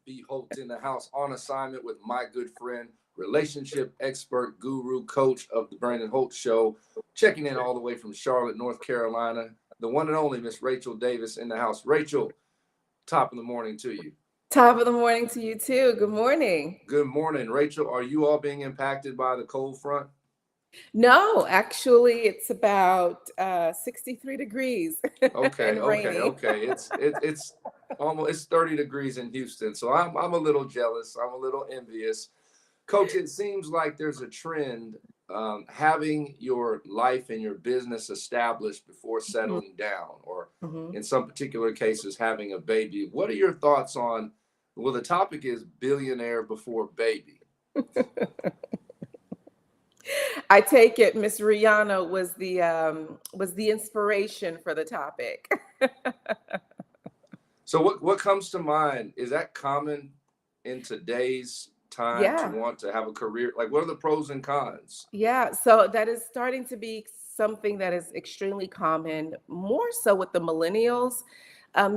B. Holt in the house on assignment with my good friend, relationship expert, guru, coach of the Brandon Holt Show, checking in all the way from Charlotte, North Carolina, the one and only Miss Rachel Davis in the house. Rachel, top of the morning to you. Top of the morning to you too. Good morning. Good morning, Rachel. Are you all being impacted by the cold front? No, actually, it's about 63 degrees Okay, and okay, rainy. okay. It's almost it's 30 degrees in Houston, so I'm a little jealous. I'm a little envious. Coach, it seems like there's a trend having your life and your business established before Mhm, settling down, or mhm. in some particular cases, having a baby. What are your thoughts on? Well, the topic is billionaire before baby. I take it Miss Rihanna was the inspiration for the topic. So, what comes to mind? Is that common in today's time to Yeah. want to have a career? Like, what are the pros and cons? Yeah, so that is starting to be something that is extremely common, more so with the millennials.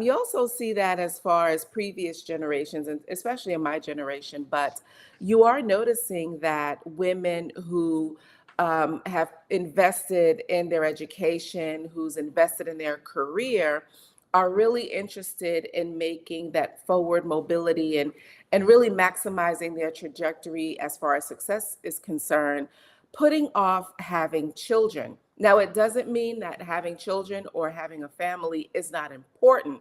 You also see that as far as previous generations, and especially in my generation, but you are noticing that women who have invested in their education, who's invested in their career, are really interested in making that forward mobility and really maximizing their trajectory as far as success is concerned, putting off having children. Now, it doesn't mean that having children or having a family is not important,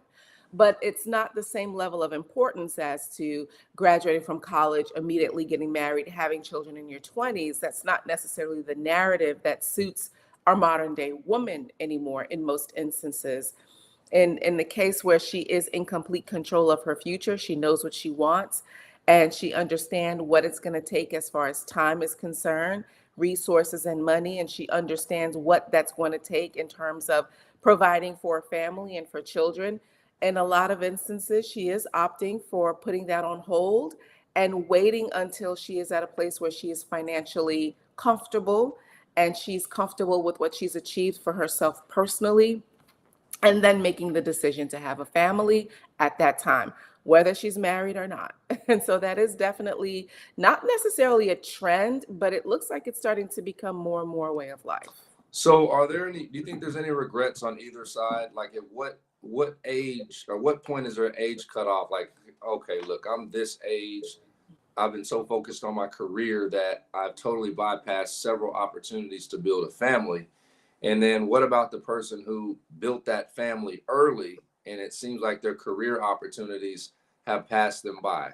but it's not the same level of importance as to graduating from college, immediately getting married, having children in your 20s. That's not necessarily the narrative that suits our modern day woman anymore in most instances. In the case where she is in complete control of her future, she knows what she wants and she understands what it's going to take as far as time is concerned, resources and money, and she understands what that's going to take in terms of providing for a family and for children. In a lot of instances, she is opting for putting that on hold and waiting until she is at a place where she is financially comfortable and she's comfortable with what she's achieved for herself personally, and then making the decision to have a family at that time, whether she's married or not. And so that is definitely not necessarily a trend, but it looks like it's starting to become more and more a way of life. So, are there any? Do you think there's any regrets on either side? Like, at what age or what point is there an age cutoff? Like, okay, look, I'm this age. I've been so focused on my career that I've totally bypassed several opportunities to build a family. And then what about the person who built that family early and it seems like their career opportunities have passed them by?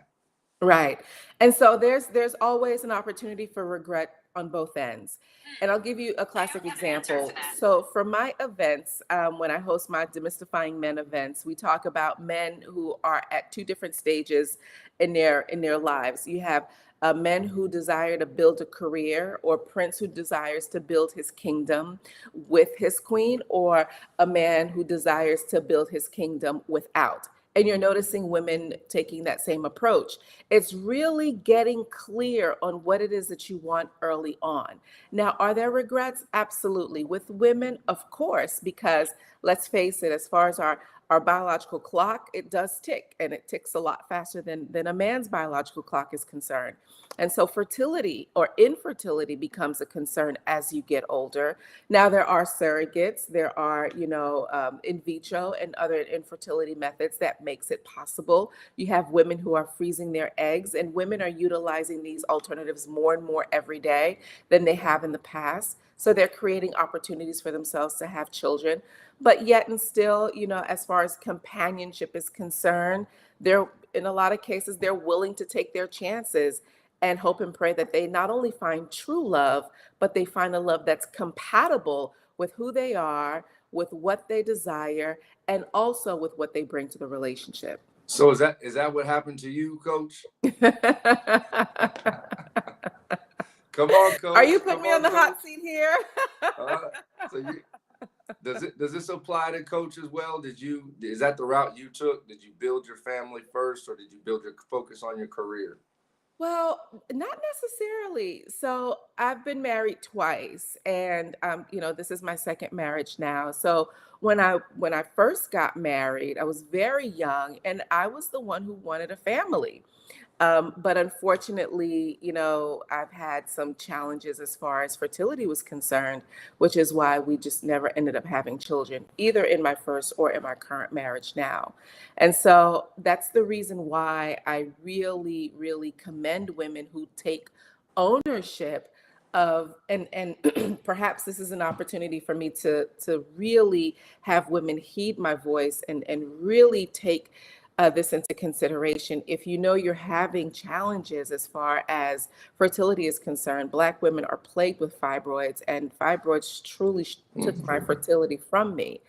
Right. And so there's always an opportunity for regret on both ends. And I'll give you a I don't classic have an answer example. to that. So for my events, when I host my demystifying men events, we talk about men who are at two different stages in their lives. You have men who desire to build a career, or prince who desires to build his kingdom with his queen, or a man who desires to build his kingdom without. And you're noticing women taking that same approach. It's really getting clear on what it is that you want early on. Now, are there regrets? Absolutely. With women, of course, because let's face it, as far as our biological clock, it does tick, and it ticks a lot faster than a man's biological clock is concerned. And so fertility or infertility becomes a concern as you get older. Now, there are surrogates, there are, in vitro and other infertility methods that makes it possible. You have women who are freezing their eggs, and women are utilizing these alternatives more and more every day than they have in the past. So they're creating opportunities for themselves to have children. But yet and still, as far as companionship is concerned, they're in a lot of cases, they're willing to take their chances and hope and pray that they not only find true love, but they find a love that's compatible with who they are, with what they desire, and also with what they bring to the relationship. So is that what happened to you, Coach? Come on, Are you Coach. putting Come me on on, the hot Coach. seat here? Uh, so you does this apply to Coach as well? Is that the route you took? Did you build your family first, or did you build your focus on your career? Well, not necessarily. So I've been married twice, and this is my second marriage now. So when I first got married, I was very young, and I was the one who wanted a family. But unfortunately, I've had some challenges as far as fertility was concerned, which is why we just never ended up having children, either in my first or in my current marriage now. And so that's the reason why I really, really commend women who take ownership of, and perhaps this is an opportunity for me to really have women heed my voice and really take this into consideration. If you know you're having challenges as far as fertility is concerned, Black women are plagued with fibroids, and fibroids truly took my fertility from me.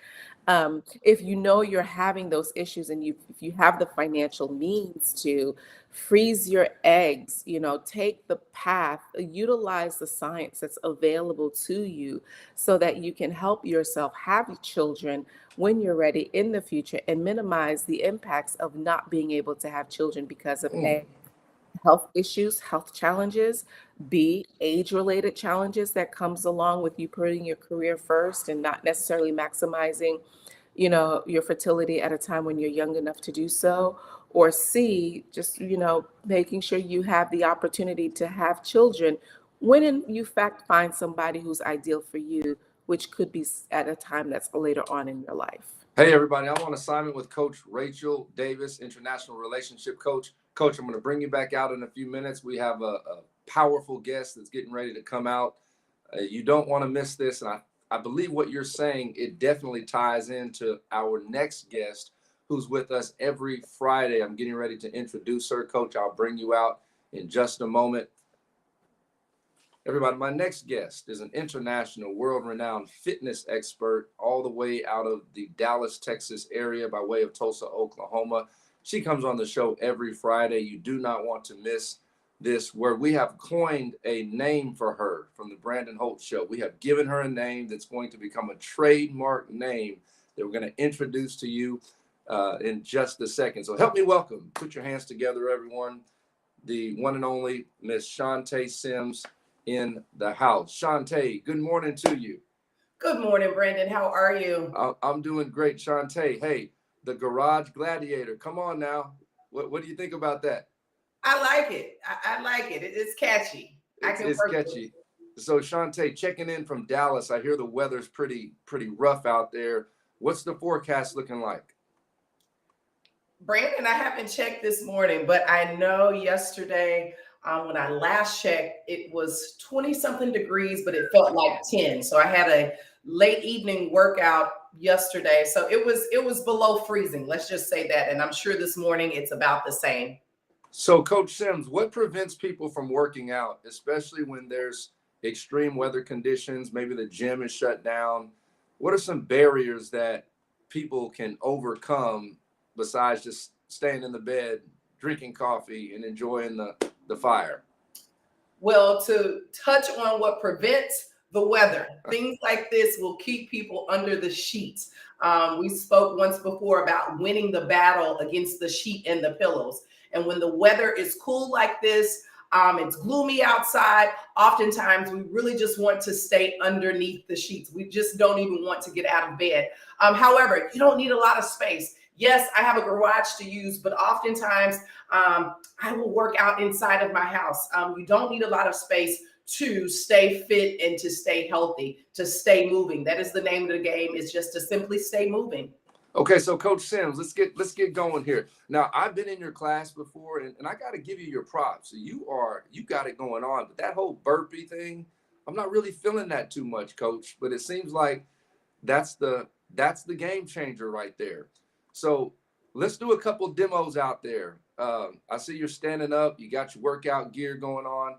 If you know you're having those issues, and if you have the financial means to freeze your eggs, take the path, utilize the science that's available to you so that you can help yourself have children when you're ready in the future, and minimize the impacts of not being able to have children because of A, health issues, health challenges, B, age-related challenges that comes along with you putting your career first and not necessarily maximizing, your fertility at a time when you're young enough to do so, or C, just, making sure you have the opportunity to have children when you fact find somebody who's ideal for you, which could be at a time that's later on in your life. Hey, everybody. I'm on assignment with Coach Rachel Davis, International Relationship Coach. Coach, I'm going to bring you back out in a few minutes. We have a powerful guest that's getting ready to come out. You don't want to miss this. And I believe what you're saying, it definitely ties into our next guest who's with us every Friday. I'm getting ready to introduce her. Coach, I'll bring you out in just a moment. Everybody, my next guest is an international, world-renowned fitness expert all the way out of the Dallas, Texas area by way of Tulsa, Oklahoma. She comes on the show every Friday. You do not want to miss this, where we have coined a name for her from the Brandon Holt Show. We have given her a name that's going to become a trademark name that we're going to introduce to you in just a second. So help me welcome, put your hands together, everyone, the one and only Miss Shawnte Sims in the house. Shawnte, good morning to you. Good morning, Brandon. How are you? I'm doing great, Shawnte. Hey, the Garage Gladiator. Come on now. What do you think about that? I like it. I like it. It's catchy. It's catchy. So Shawnte, checking in from Dallas. I hear the weather's pretty rough out there. What's the forecast looking like? Brandon, I haven't checked this morning, but I know yesterday when I last checked, it was 20-something degrees, but it felt like 10. So I had a late evening workout yesterday. So it was below freezing. Let's just say that. And I'm sure this morning it's about the same. So Coach Sims, what prevents people from working out, especially when there's extreme weather conditions? Maybe the gym is shut down. What are some barriers that people can overcome besides just staying in the bed, drinking coffee, and enjoying the fire? Well, to touch on what prevents the weather, things like this will keep people under the sheets. We spoke once before about winning the battle against the sheet and the pillows. And when the weather is cool like this, it's gloomy outside, oftentimes we really just want to stay underneath the sheets. We just don't even want to get out of bed. However, you don't need a lot of space. Yes, I have a garage to use, but oftentimes I will work out inside of my house. You don't need a lot of space to stay fit and to stay healthy, to stay moving. That is the name of the game, is just to simply stay moving. Okay, so Coach Sims, let's get going here. Now, I've been in your class before, and I got to give you your props. So you got it going on, but that whole burpee thing, I'm not really feeling that too much, Coach. But it seems like that's the game changer right there. So let's do a couple demos out there. I see you're standing up. You got your workout gear going on.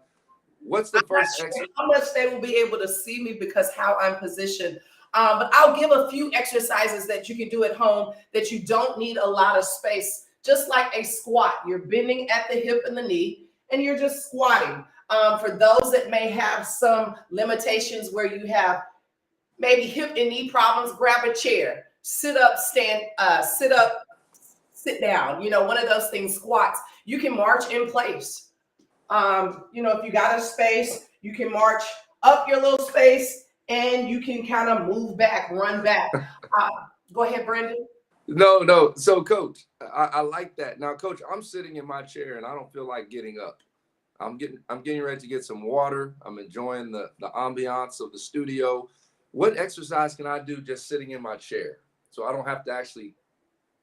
What's the first exercise? How much they will be able to see me because how I'm positioned. But I'll give a few exercises that you can do at home that you don't need a lot of space. Just like a squat, you're bending at the hip and the knee, and you're just squatting. For those that may have some limitations where you have maybe hip and knee problems, grab a chair, sit up, stand, sit up, sit down. One of those things, squats. You can march in place. If you got a space, you can march up your little space and you can kind of move back, run back. Uh, Go ahead, Brandon. No. So, Coach, I like that. Now, Coach, I'm sitting in my chair and I don't feel like getting up. I'm getting ready to get some water. I'm enjoying the ambiance of the studio. What exercise can I do just sitting in my chair so I don't have to actually?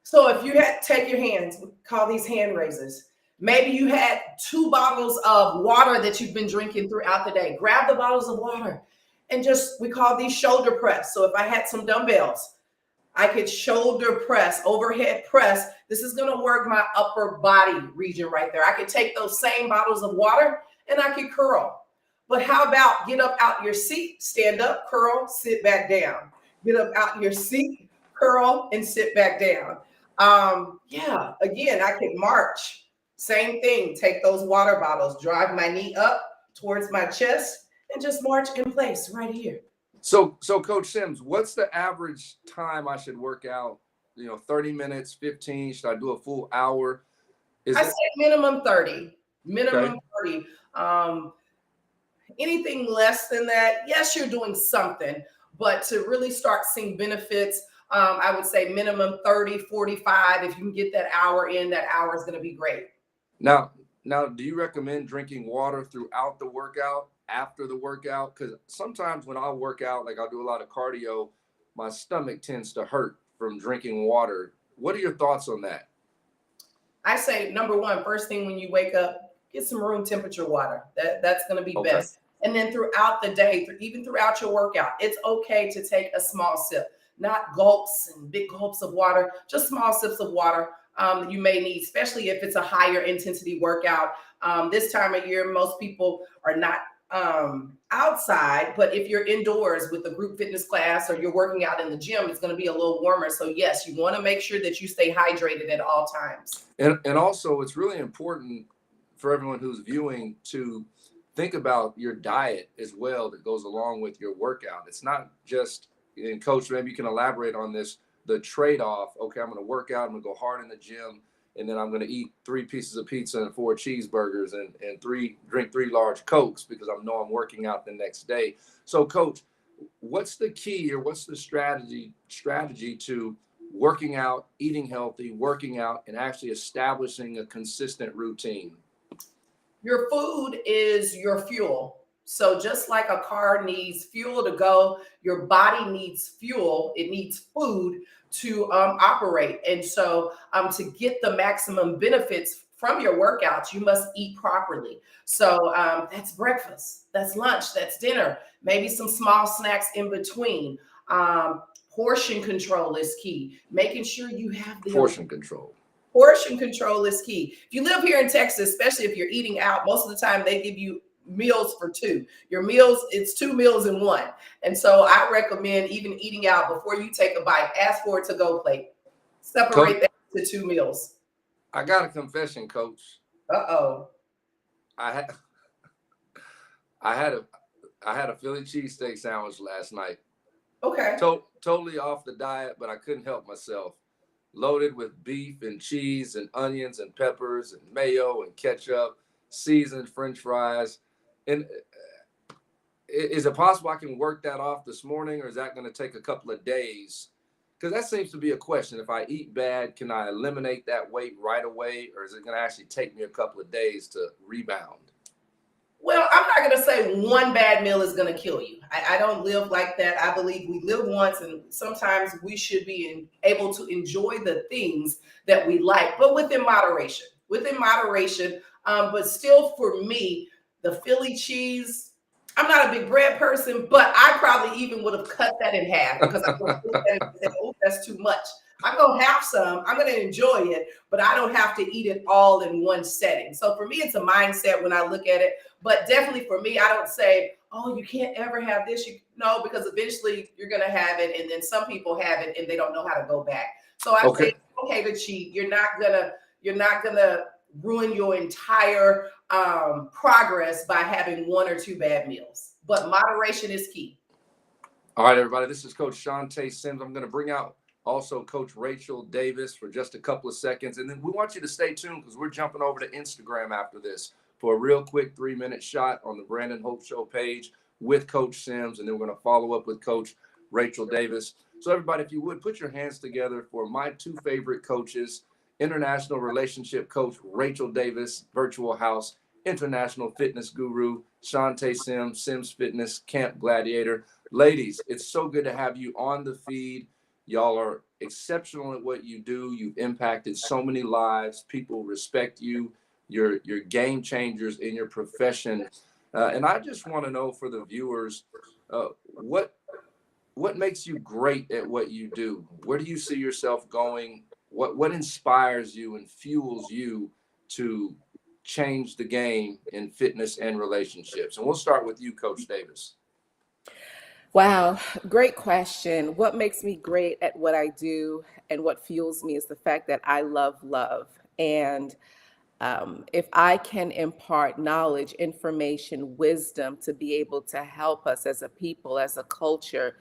So if you had take your hands, we call these hand raises. Maybe you had 2 bottles of water that you've been drinking throughout the day. Grab the bottles of water and just, we call these shoulder press. So if I had some dumbbells, I could shoulder press, overhead press. This is going to work my upper body region right there. I could take those same bottles of water and I could curl. But how about get up out your seat, stand up, curl, sit back down. Get up out your seat, curl, and sit back down. Yeah, again, I could march. Same thing. Take those water bottles, drive my knee up towards my chest, and just march in place right here. So Coach Sims, what's the average time I should work out? 30 minutes, 15. Should I do a full hour? I say minimum 30. Minimum Okay. 30. Anything less than that, yes, you're doing something. But to really start seeing benefits, I would say minimum 30, 45. If you can get that hour in, that hour is going to be great. Now, do you recommend drinking water throughout the workout, after the workout? Because sometimes when I work out, like I'll do a lot of cardio, my stomach tends to hurt from drinking water. What are your thoughts on that? I say number one, first thing when you wake up, get some room temperature water. That's going to be Okay. best. And then throughout the day, even throughout your workout, it's okay to take a small sip, not gulps and big gulps of water, just small sips of water you may need, especially if it's a higher intensity workout. This time of year, most people are not outside, but if you're indoors with a group fitness class or you're working out in the gym, it's going to be a little warmer. So yes, you want to make sure that you stay hydrated at all times. And also, it's really important for everyone who's viewing to think about your diet as well that goes along with your workout. It's not just, and Coach, maybe you can elaborate on this, the trade-off. Okay, I'm going to work out, I'm going to go hard in the gym, and then I'm going to eat 3 pieces of pizza and 4 cheeseburgers and drink 3 large Cokes because I know I'm working out the next day. So, Coach, what's the key or what's the strategy to working out, eating healthy, working out, and actually establishing a consistent routine? Your food is your fuel. So just like a car needs fuel to go, your body needs fuel. It needs food to operate. And so to get the maximum benefits from your workouts, you must eat properly. So that's breakfast, that's lunch, that's dinner, maybe some small snacks in between. Portion control is key. Making sure you have the Portion control. Portion control is key. If you live here in Texas, especially if you're eating out, most of the time they give you meals for 2. Your meals, it's 2 meals in 1. And so I recommend even eating out before you take a bite, ask for a to-go plate. Separate that to 2 meals. I got a confession, Coach. Uh-oh. I had a Philly cheesesteak sandwich last night. Okay. Totally off the diet, but I couldn't help myself. Loaded with beef and cheese and onions and peppers and mayo and ketchup, seasoned French fries. And is it possible I can work that off this morning, or is that going to take a couple of days? Because that seems to be a question. If I eat bad, can I eliminate that weight right away, or is it going to actually take me a couple of days to rebound? Well, I'm not going to say one bad meal is going to kill you. I don't live like that. I believe we live once, and sometimes we should be able to enjoy the things that we like, but within moderation. Within moderation. But still, for me, the Philly cheese, I'm not a big bread person, but I probably even would have cut that in half because I would have looked at it and said, oh, that's too much. I'm going to have some. I'm going to enjoy it, but I don't have to eat it all in one setting. So for me, it's a mindset when I look at it. But definitely for me, I don't say, oh, you can't ever have this. No, because eventually you're going to have it. And then some people have it and they don't know how to go back. So I say, okay to cheat. You're not going to ruin your entire progress by having 1 or 2 bad meals. But moderation is key. All right, everybody. This is Coach Shawnte Sims. I'm going to bring out also Coach Rachel Davis for just a couple of seconds. And then we want you to stay tuned because we're jumping over to Instagram after this for a real quick 3-minute shot on the Brandon Hope Show page. with Coach Sims, and then we're going to follow up with Coach Rachel Davis. So everybody, if you would, put your hands together for my two favorite coaches, international relationship coach Rachel Davis, Virtual House, international fitness guru Shawnte Sims, Sims Fitness, Camp Gladiator. Ladies, it's so good to have you on the feed. Y'all are exceptional at what you do. You've impacted so many lives. People respect you. You're game changers in your profession. And I just want to know for the viewers, what makes you great at what you do? Where do you see yourself going? What inspires you and fuels you to change the game in fitness and relationships? And we'll start with you, Coach Davis. Wow, great question. What makes me great at what I do and what fuels me is the fact that I love love. And if I can impart knowledge, information, wisdom to be able to help us as a people, as a culture,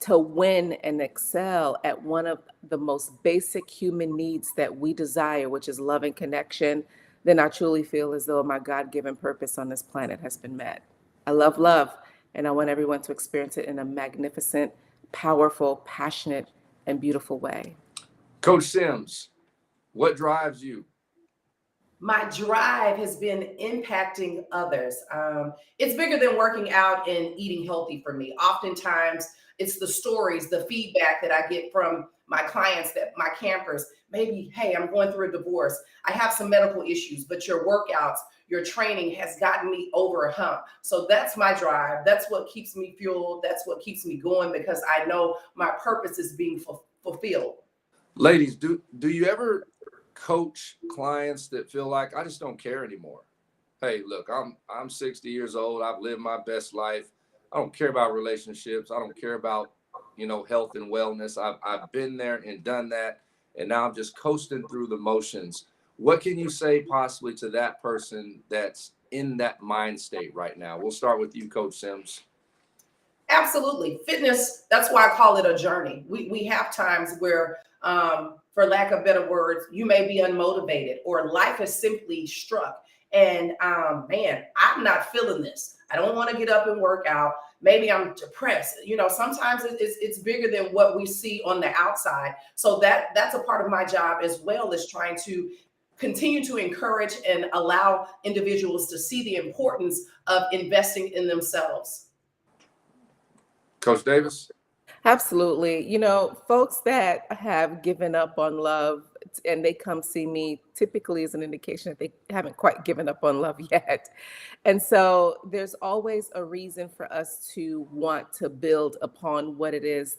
to win and excel at one of the most basic human needs that we desire, which is love and connection, then I truly feel as though my God-given purpose on this planet has been met. I love love, and I want everyone to experience it in a magnificent, powerful, passionate, and beautiful way. Coach Sims, what drives you? My drive has been impacting others. It's bigger than working out and eating healthy for me. Oftentimes, it's the stories, the feedback that I get from my clients, that my campers, maybe, hey, I'm going through a divorce. I have some medical issues, but your workouts, your training has gotten me over a hump. So that's my drive. That's what keeps me fueled. That's what keeps me going, because I know my purpose is being fulfilled. Ladies, do you ever coach clients that feel like, I just don't care anymore? Hey, look, I'm 60 years old. I've lived my best life. I don't care about relationships. I don't care about, health and wellness. I've been there and done that, and now I'm just coasting through the motions. What can you say possibly to that person that's in that mind state right now? We'll start with you, Coach Sims. Absolutely. Fitness, that's why I call it a journey. We have times where, for lack of better words, you may be unmotivated or life has simply struck. And man, I'm not feeling this. I don't want to get up and work out. Maybe I'm depressed. Sometimes it's bigger than what we see on the outside. So that's a part of my job as well, is trying to continue to encourage and allow individuals to see the importance of investing in themselves. Coach Davis? Absolutely. Folks that have given up on love and they come see me typically is an indication that they haven't quite given up on love yet. And so there's always a reason for us to want to build upon what it is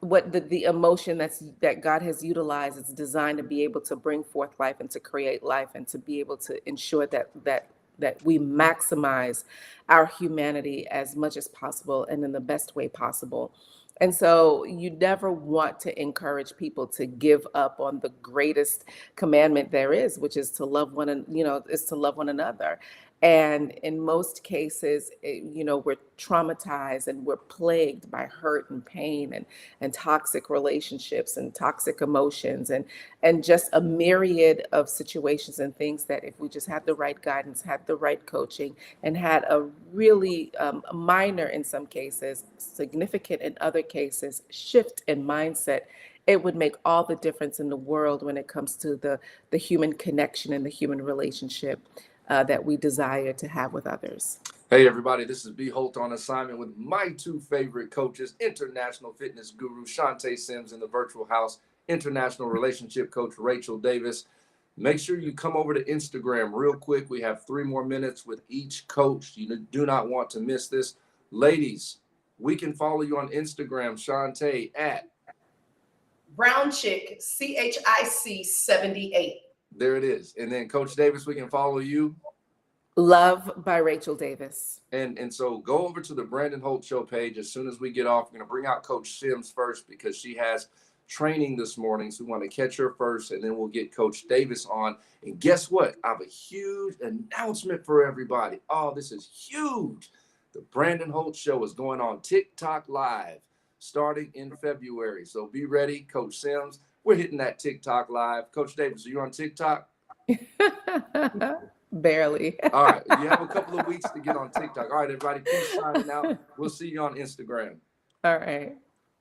what the emotion that God has utilized is designed to be able to bring forth life and to create life and to be able to ensure that we maximize our humanity as much as possible and in the best way possible. And so you never want to encourage people to give up on the greatest commandment there is, which is to love is to love one another. And in most cases, we're traumatized and we're plagued by hurt and pain and toxic relationships and toxic emotions and just a myriad of situations and things that if we just had the right guidance, had the right coaching, and had a really minor, in some cases, significant in other cases, shift in mindset, it would make all the difference in the world when it comes to the human connection and the human relationship that we desire to have with others. Hey, everybody, this is B. Holt on assignment with my two favorite coaches, international fitness guru Shawnte Sims in the Virtual House, international relationship coach Rachel Davis. Make sure you come over to Instagram real quick. We have 3 more minutes with each coach. You do not want to miss this. Ladies, we can follow you on Instagram, Shawnte, at Brown Chick, CHIC 78. There it is. And then Coach Davis, we can follow you. Love by Rachel Davis. And so go over to the Brandon Holt Show page. As soon as we get off, we're going to bring out Coach Sims first because she has training this morning. So we want to catch her first, and then we'll get Coach Davis on. And guess what? I have a huge announcement for everybody. Oh, this is huge. The Brandon Holt Show is going on TikTok Live starting in February. So be ready, Coach Sims. We're hitting that TikTok Live. Coach Davis, are you on TikTok? Barely. All right. You have a couple of weeks to get on TikTok. All right, everybody. Peace signing out. We'll see you on Instagram. All right.